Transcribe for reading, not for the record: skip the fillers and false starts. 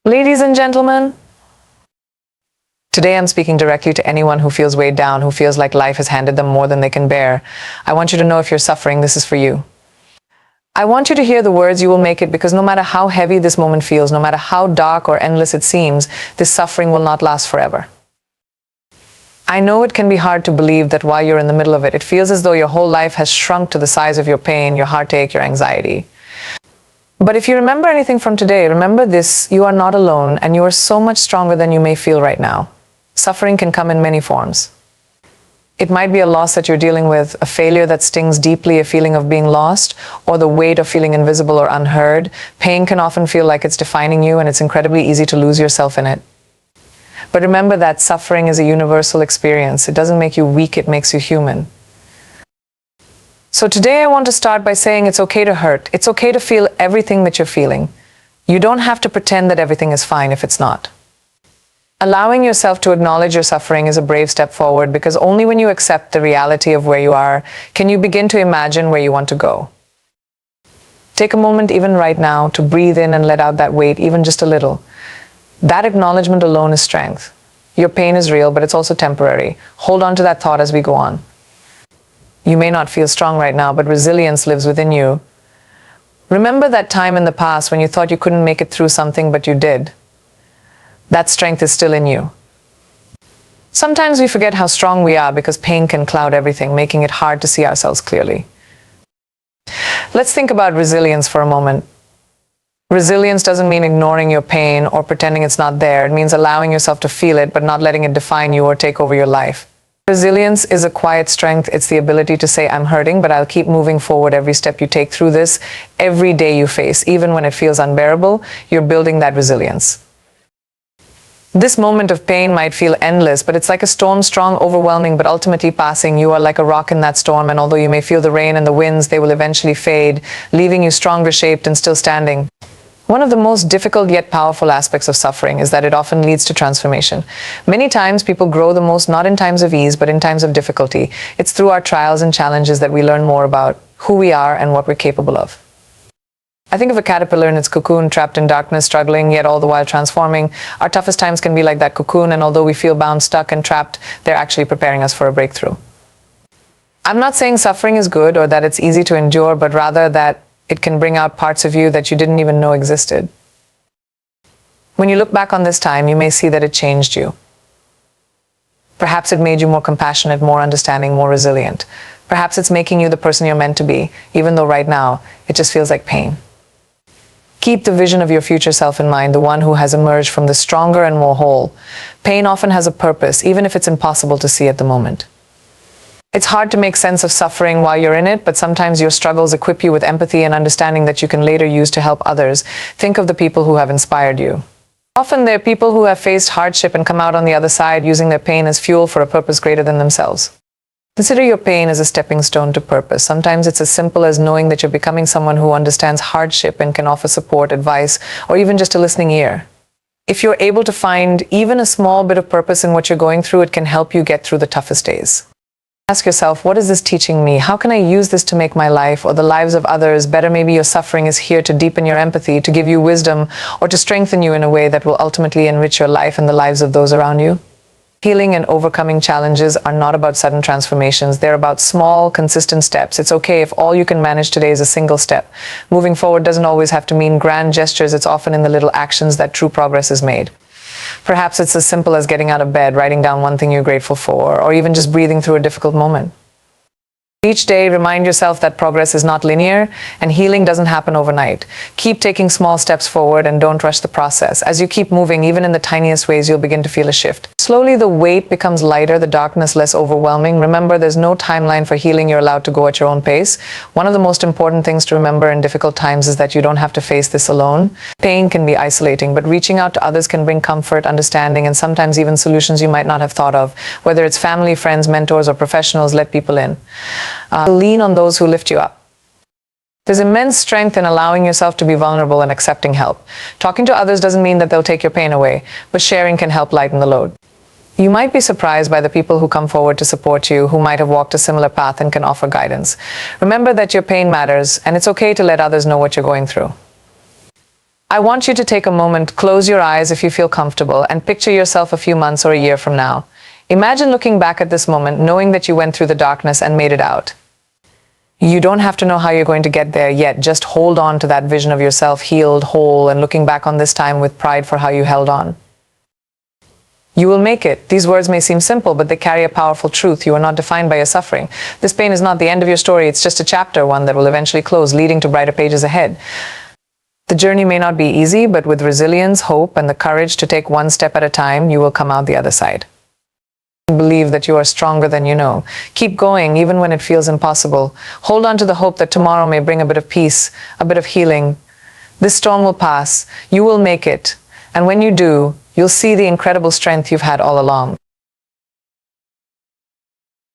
Ladies and gentlemen, today I'm speaking directly to anyone who feels weighed down, who feels like life has handed them more than they can bear. I want you to know if you're suffering, this is for you. I want you to hear the words, you will make it, because no matter how heavy this moment feels, no matter how dark or endless it seems, this suffering will not last forever. I know it can be hard to believe that while you're in the middle of it, it feels as though your whole life has shrunk to the size of your pain, your heartache, your anxiety. But if you remember anything from today, remember this: you are not alone, and you are so much stronger than you may feel right now. Suffering can come in many forms. It might be a loss that you're dealing with, a failure that stings deeply, a feeling of being lost, or the weight of feeling invisible or unheard. Pain can often feel like it's defining you, and it's incredibly easy to lose yourself in it. But remember that suffering is a universal experience. It doesn't make you weak, it makes you human. So today I want to start by saying it's okay to hurt. It's okay to feel everything that you're feeling. You don't have to pretend that everything is fine if it's not. Allowing yourself to acknowledge your suffering is a brave step forward, because only when you accept the reality of where you are can you begin to imagine where you want to go. Take a moment even right now to breathe in and let out that weight, even just a little. That acknowledgement alone is strength. Your pain is real, but it's also temporary. Hold on to that thought as we go on. You may not feel strong right now, but resilience lives within you. Remember that time in the past when you thought you couldn't make it through something, but you did. That strength is still in you. Sometimes we forget how strong we are because pain can cloud everything, making it hard to see ourselves clearly. Let's think about resilience for a moment. Resilience doesn't mean ignoring your pain or pretending it's not there. It means allowing yourself to feel it, but not letting it define you or take over your life. Resilience is a quiet strength. It's the ability to say, I'm hurting, but I'll keep moving forward every step you take through this. Every day you face, even when it feels unbearable, you're building that resilience. This moment of pain might feel endless, but it's like a storm, strong, overwhelming, but ultimately passing. You are like a rock in that storm, and although you may feel the rain and the winds, they will eventually fade, leaving you stronger shaped and still standing. One of the most difficult yet powerful aspects of suffering is that it often leads to transformation. Many times people grow the most not in times of ease, but in times of difficulty. It's through our trials and challenges that we learn more about who we are and what we're capable of. I think of a caterpillar in its cocoon, trapped in darkness, struggling, yet all the while transforming. Our toughest times can be like that cocoon, and although we feel bound, stuck, and trapped, they're actually preparing us for a breakthrough. I'm not saying suffering is good or that it's easy to endure, but rather that it can bring out parts of you that you didn't even know existed. When you look back on this time, you may see that it changed you. Perhaps it made you more compassionate, more understanding, more resilient. Perhaps it's making you the person you're meant to be, even though right now it just feels like pain. Keep the vision of your future self in mind, the one who has emerged from this stronger and more whole. Pain often has a purpose, even if it's impossible to see at the moment. It's hard to make sense of suffering while you're in it, but sometimes your struggles equip you with empathy and understanding that you can later use to help others. Think of the people who have inspired you. Often they're people who have faced hardship and come out on the other side, using their pain as fuel for a purpose greater than themselves. Consider your pain as a stepping stone to purpose. Sometimes it's as simple as knowing that you're becoming someone who understands hardship and can offer support, advice, or even just a listening ear. If you're able to find even a small bit of purpose in what you're going through, it can help you get through the toughest days. Ask yourself, what is this teaching me? How can I use this to make my life or the lives of others better? Maybe your suffering is here to deepen your empathy, to give you wisdom, or to strengthen you in a way that will ultimately enrich your life and the lives of those around you. Healing and overcoming challenges are not about sudden transformations. They're about small, consistent steps. It's okay if all you can manage today is a single step. Moving forward doesn't always have to mean grand gestures. It's often in the little actions that true progress is made. Perhaps it's as simple as getting out of bed, writing down one thing you're grateful for, or even just breathing through a difficult moment. Each day, remind yourself that progress is not linear and healing doesn't happen overnight. Keep taking small steps forward and don't rush the process. As you keep moving, even in the tiniest ways, you'll begin to feel a shift. Slowly, the weight becomes lighter, the darkness less overwhelming. Remember, there's no timeline for healing. You're allowed to go at your own pace. One of the most important things to remember in difficult times is that you don't have to face this alone. Pain can be isolating, but reaching out to others can bring comfort, understanding, and sometimes even solutions you might not have thought of. Whether it's family, friends, mentors, or professionals, let people in. Lean on those who lift you up. There's immense strength in allowing yourself to be vulnerable and accepting help. Talking to others doesn't mean that they'll take your pain away, but sharing can help lighten the load. You might be surprised by the people who come forward to support you, who might have walked a similar path and can offer guidance. Remember that your pain matters, and it's okay to let others know what you're going through. I want you to take a moment, close your eyes if you feel comfortable, and picture yourself a few months or a year from now. Imagine looking back at this moment, knowing that you went through the darkness and made it out. You don't have to know how you're going to get there yet. Just hold on to that vision of yourself healed, whole, and looking back on this time with pride for how you held on. You will make it. These words may seem simple, but they carry a powerful truth. You are not defined by your suffering. This pain is not the end of your story. It's just a chapter, one that will eventually close, leading to brighter pages ahead. The journey may not be easy, but with resilience, hope, and the courage to take one step at a time, you will come out the other side. Believe that you are stronger than you know. Keep going, even when it feels impossible. Hold on to the hope that tomorrow may bring a bit of peace, a bit of healing. This storm will pass. You will make it. And when you do, you'll see the incredible strength you've had all along.